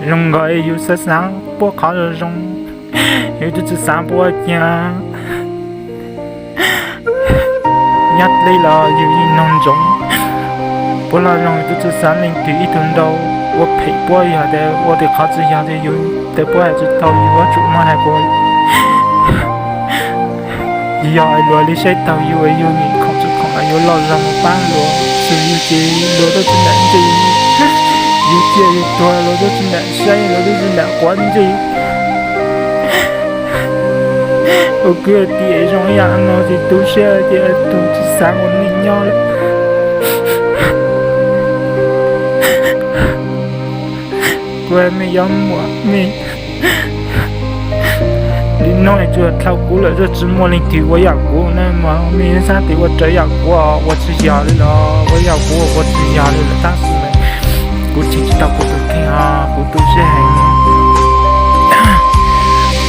rong gọi yêu sa sáng bố khó rồi rong yêu tôi chỉ sáng bố nhà nhát lấy là yêu như nông giống bố là rong tôi chỉ sáng lên tùy ý tuần đầu 我陪播一下的，我的孩子下的有的不爱知道有我主嘛还播，以后爱罗里谁到有爱有你控制控爱有老让我办罗，是有些罗都是难的，有些有多罗都是难谁罗都是难关的，我个爹上呀那些都是的都是三我你鸟了。quê mày giống mua mày đi nói cho thao cũ lại cho chỉ mua lên thì tôiอยากcũ nên mà mình sao thì tôi chỉอยากcũ tôi chỉอยากเลยล่ะtôiอยากcũ tôi chỉอยากเลยล่ะ但是呢我只知道我都看啊我都是很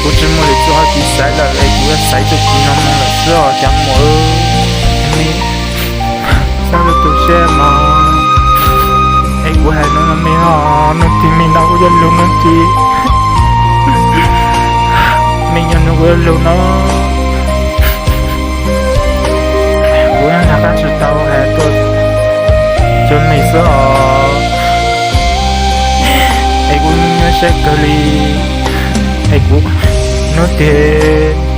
我只摸来做好比赛了来我要赛就不能弄了是哦讲我你啥子都是嘛我还能没好，能听没到我就留能记，没有那我留呢。我让他知道还多，就没事哦。哎，我那些个里，哎我那天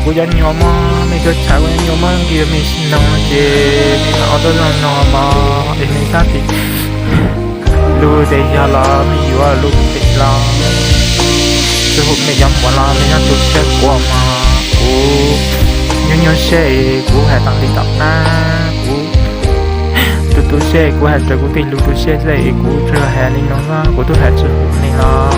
我要鸟嘛，每个菜我鸟嘛，给没心弄的，你拿到人了嘛，哎没啥的。lu de ya la mi wa lu de la sư phụ mẹ dám bỏ la mẹ nhắc tôi sẽ qua mà cô nhớ sẽ cô hay tăng đi tập na cô tôi sẽ cô hay chơi cô thì lu tôi sẽ dạy cô chơi hay đi nó cô tôi hay chơi này là